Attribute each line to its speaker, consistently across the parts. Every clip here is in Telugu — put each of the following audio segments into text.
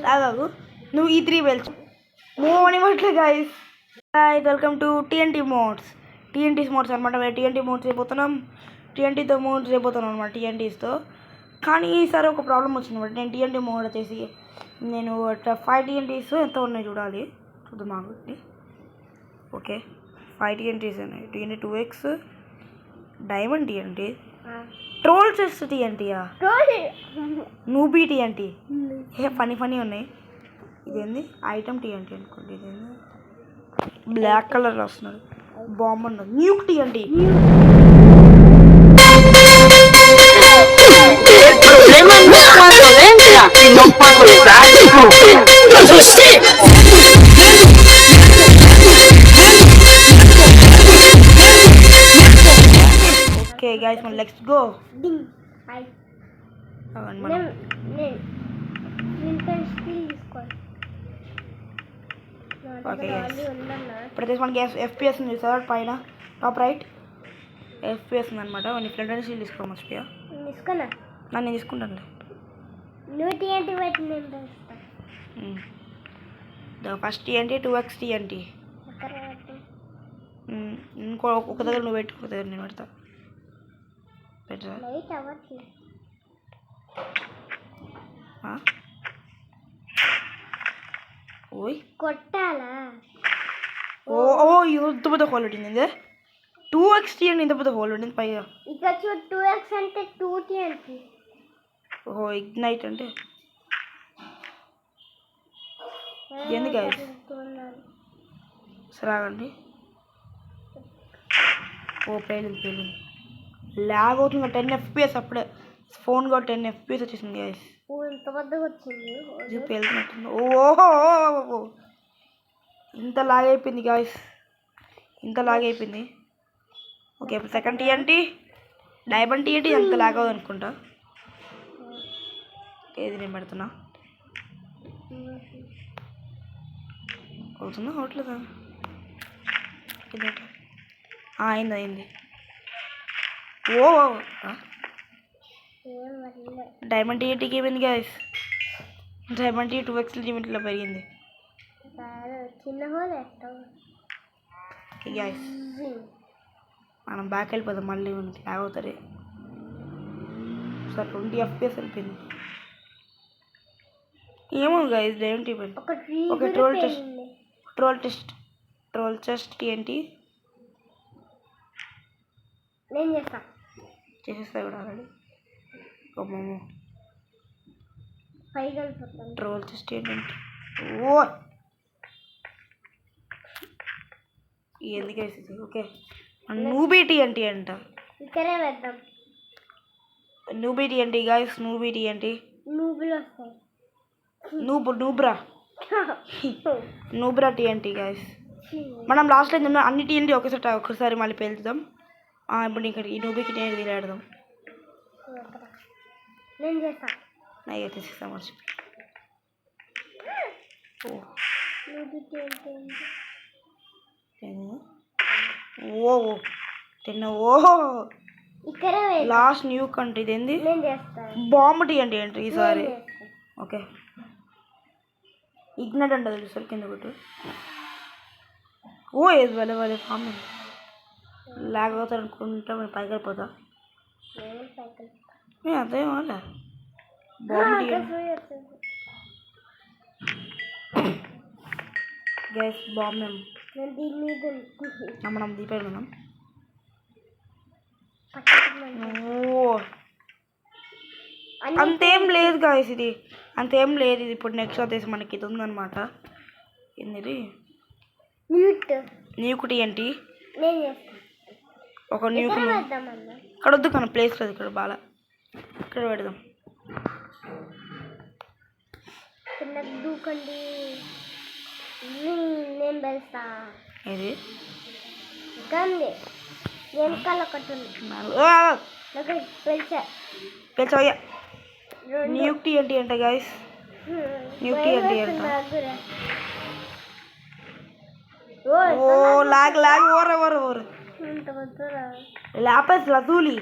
Speaker 1: రాగాగు నువ్వు ఈ 3 వెళ్చు మూవ్ అనివ్వట్లే guys. Hi welcome to TNT mods అనమాట. మేము టీఎన్టీ మోడ్స్ అయిపోతున్నాం, టీఎన్టీతో మోడ్స్ అయిపోతున్నాం అనమాట టీఎన్టీస్తో. కానీ ఈసారి ఒక ప్రాబ్లం వచ్చిందన్నమాట. నేను టీఎన్టీ మోడ్ వచ్చేసి నేను 5 టీఎన్టీస్ ఎంత ఉన్నాయి చూడాలి, చూద్దాం మాకు. ఓకే 5 టీఎన్టీస్ ఉన్నాయి. TNT 2x, diamond TNT, troll chest టీఎన్టీయా, నూబీ టీఎన్టీ, ఫనీ ఉన్నాయి. ఇదేంది ఐటమ్ టీఎన్టీ అనుకోండి. ఇదేంది బ్లాక్ కలర్ వస్తున్నారు, బాంబ్ ఉన్నది. న్యూక్ టీఎన్టీ, ఓకే గైస్ మన లెట్స్ గో. ఓకే ఇప్పుడు మనకి ఎఫ్పిఎస్ ఉంది సార్, పైన టాప్ రైట్ ఎఫ్పిఎస్ ఉందన్నమాట. నీ ఫ్రెండ్ అని సీల్ తీసుకో మర్చిపోయా. నేను తీసుకుంటాను. First TNT 2x TNT. ఇంకో ఒక దగ్గర నువ్వు పెట్టు, ఒక దగ్గర నేను పెడతా. ఓయ్
Speaker 2: కొట్టాలా?
Speaker 1: ఓ ఇంత పెద్ద హోల్ ఉంటుంది. 2x టీఎన్టీ ఇంత పెద్ద హోల్ ఉంటుంది పైగా.
Speaker 2: ఇక్కడ చూడు 2x అంటే 2 టీఎన్టీ.
Speaker 1: ఓహో ఇగ్నైట్ అంటే ఎందుకు గైస్ సరాగండి. ఓ పేలింది లాగ్ అవుతుంది. 10 FPS అప్పుడే ఫోన్ కూడా 10 FPS వచ్చేసింది గైస్.
Speaker 2: ఇంత పెద్దగా వచ్చింది
Speaker 1: పేలుతున్నట్టుంది. ఓహో ఇంత లాగ్ అయిపోయింది గైస్, ఇంత లాగ్ అయిపోయింది. ఓకే ఇప్పుడు సెకండ్ టీఎన్టీ డైమండ్ టీఎన్టీ ఎంత లాగ్ అవ్వదు అనుకుంటా. ఏది నేను పెడుతున్నా అవుతుందా అవట్లేదా? అయింది. ఓ డైమండ్ టీఎన్టీకి ఏమైంది గైస్? డైమండ్ టీ 2x లిమిట్లో పెరిగింది. గైస్ మనం బ్యాక్ వెళ్ళిపోతాం, మళ్ళీ లాగ్ అవుతుంది సార్. 20 FPS వెళ్ళిపోయింది. ఏమో గైస్ డైమండ్ టీ పోయింది. ఓకే ట్రోల్ చెస్ట్ టీఎన్టీ
Speaker 2: నేను
Speaker 1: చేసేస్తా కూడా ఆల్రెడీ. ట్రోల్ చెస్ట్ ఏంటంటే ఓ ఎందుకు వేసేది. ఓకే నూబీ టీఎన్టీ అంట.
Speaker 2: ఇక్కడే వేద్దాం.
Speaker 1: నూబీ టీఎన్టీ గైస్, నూబీ టీఎన్టీ.
Speaker 2: నూబులు వస్తాయి.
Speaker 1: Nubra TNT guys. మనం లాస్ట్ టైం అన్ని టీఎన్టీ ఒకసారి మళ్ళీ పేల్చుదాం. ఇప్పుడు ఇక్కడ ఈ నూబీకి నేను తీరాడదాం.
Speaker 2: నేను చేస్తా.
Speaker 1: తీసేస్తా మర్చిపోయి. ఓహో ఓహో లాస్ట్ న్యూ కంట్రీ. ఇదేంది బాంబ్ టీఎన్టీ అంటారు ఈసారి. ఓకే ఇగ్నైట్ అంట తెలుసు కింద కొట్టు. ఓ ఏది వాళ్ళ ఫామ్ లాగ్ అవుతారు అనుకుంటా. మేము పైకి వెళ్ళిపోతా. అదే వాళ్ళ బాంబ్ గ్యాస్ బాంబ్ మేము మనం దీపాలు మనం. అంతేం లేదు గాయస్, ఇది అంతేం లేదు. ఇది ఇప్పుడు నెక్స్ట్ వచ్చేసి మనకి ఇది ఉందన్నమాట. ఏంది న్యూక్ టీఎన్టీ. ఒక న్యూక్ ఇక్కడ వద్దు కానీ ప్లేస్ లేదు ఇక్కడ. బాగా ఇక్కడ పెడదాం.
Speaker 2: దూకండి. నేను వెళ్తా.
Speaker 1: ఇది
Speaker 2: గంది వెనకాల ఒకటి
Speaker 1: పెంచయ్యా. న్యూక్ టీఎన్టీ అంట గైస్, న్యూక్ టీఎన్టీ అంట. ఓ లాగ్ ఓర లాపస్ లజూలి.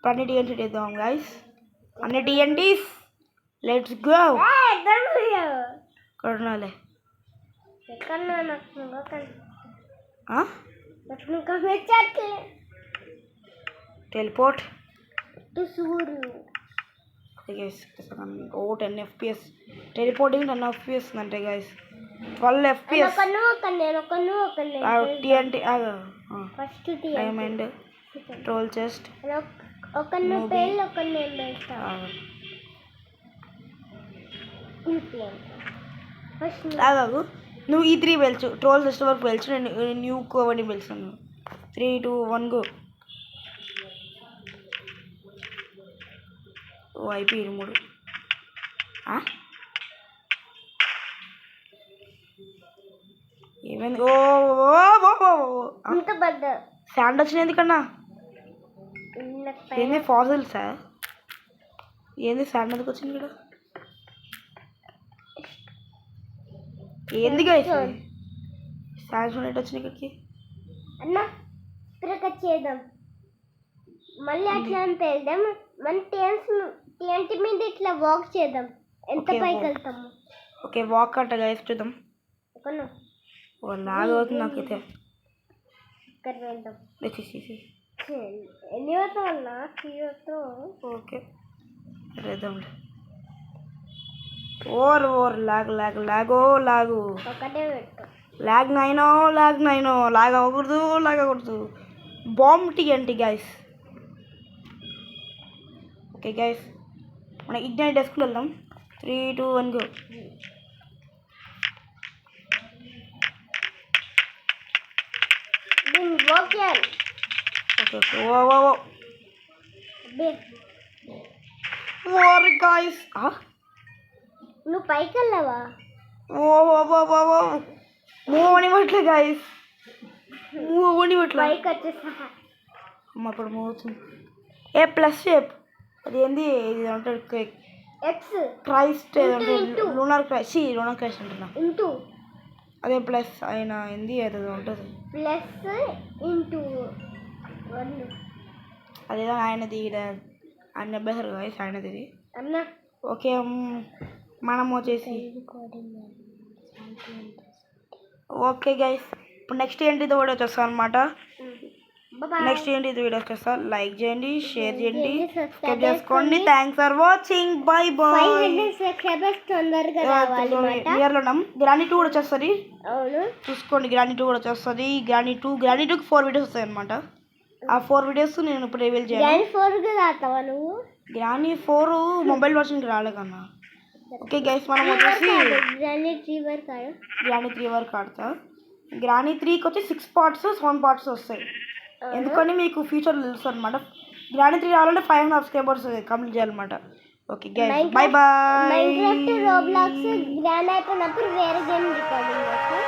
Speaker 1: ఇప్పుడు అన్ని టీఎన్టీ చేద్దాం గైస్. అన్ని టీఎన్టీస్ లెట్స్ గో. కొనాలే టెలిపోర్ట్. ఓ 10 FPS టెలిపోర్టింగ్ 10 FPS అంటే guys 12 FPS. TNT
Speaker 2: first
Speaker 1: diamond troll chest ఆగాగు. నువ్వు ఈ 3 వెళ్చు, ట్రోల్ చెస్ట్ వరకు వెళ్చు, నేను న్యూ కోవని వెళ్తాను. 3 2 1 గో. ఓ అయిపోయి 3. ఏమైంది? ఓ శాండ్ వచ్చింది ఎందుకన్నా? ఏంది ఫాజిల్సా? ఏంది శాండ్ ఎందుకు వచ్చింది ఇక్కడ? ఏంది గైస్ శాండ్ ఎట్ వచ్చింది ఇక్కడికి?
Speaker 2: అన్న చేద్దాం మళ్ళీ అట్లా అని వెళ్దాం. మన టీఎన్టీ మీద ఇట్లా వాక్ చేద్దాం. ఎంత పైకి వెళ్తాము?
Speaker 1: ఓకే వాక్ అంట గైస్ చూద్దాం. ఓ లాగ్ అవుతుంది నాకైతే.
Speaker 2: ఇక్కడ వెళ్దాం.
Speaker 1: ఎన్ని ఓకే వెళ్దాం. ఓర్ లాగ్ లాగ్ లాగో లాగు
Speaker 2: ఒకటే పెట్టు.
Speaker 1: లాగ్ నైనో లాగ్ అవ్వకూడదు. Bomb TNT guys. Okay guys మనం ఇగ్నైట్ డెస్క్కి వెళ్దాం. 3 2 1 గో. ఓకే ఓ గైస్
Speaker 2: నువ్వు పైకి వెళ్ళావా?
Speaker 1: మూవ్ అనివ్వట్లే గైస్, మూవ్ అనివ్వట్లే.
Speaker 2: పైకి వచ్చేసా
Speaker 1: అమ్మ ఇప్పుడు మూవ్ అవుతుంది. ఏ ప్లస్ షేప్ అది ఏంది? ఇది అంటే
Speaker 2: ఎక్స్
Speaker 1: క్రైస్ట్ లూనర్ క్రైస్ట్ అంటున్నా.
Speaker 2: ఇంటూ
Speaker 1: అదే ప్లస్ అయినా ఏంది ఏదో ఉంటుంది.
Speaker 2: ప్లస్ ఇంటూ
Speaker 1: అదేదో ఆయనది ఆయన అభ్యాసారు గైస్ ఆయనది ఇది.
Speaker 2: అన్న
Speaker 1: ఓకే మనం వచ్చేసి ఓకే గైస్ ఇప్పుడు నెక్స్ట్ ఏంటిది వీడియో వచ్చేస్తాను అనమాట. నెక్స్ట్ ఏంటిది వీడియో వచ్చేస్తా. లైక్ చేయండి, షేర్ చేయండి, సబ్స్క్రైబ్ చేసుకోండి. Thanks for watching. Bye bye. నియర్లో ఉన్నాం. గ్రానీ 2 కూడా వచ్చేస్తుంది చూసుకోండి. గ్రానీ 2 కూడా వచ్చేస్తుంది. గ్రానీ 2కి 4 వీడియోస్ వస్తాయి అనమాట. ఆ 4 వీడియోస్ నేను ఇప్పుడు రివీల్ చేయాలి. గ్రానీ 4 మొబైల్ వర్షన్కి రాలేకన్నా. ఓకే గైస్ మనం వచ్చేసి గ్రానీ 3 వరకు ఆడతా. గ్రానీ 3కి వచ్చి 6 పార్ట్స్ 7 పార్ట్స్ వస్తాయి. ఎందుకని మీకు ఫ్యూచర్లో తెలుసు అనమాట. గ్రానీ 3 రావాలంటే 500 సబ్స్క్రైబర్స్ కంప్లీట్ చేయాలన్నమాట. Okay guys bye bye.
Speaker 2: Granny అయిపోయినప్పుడు వేరే గేమ్ రికార్డింగ్ చేస్తాం.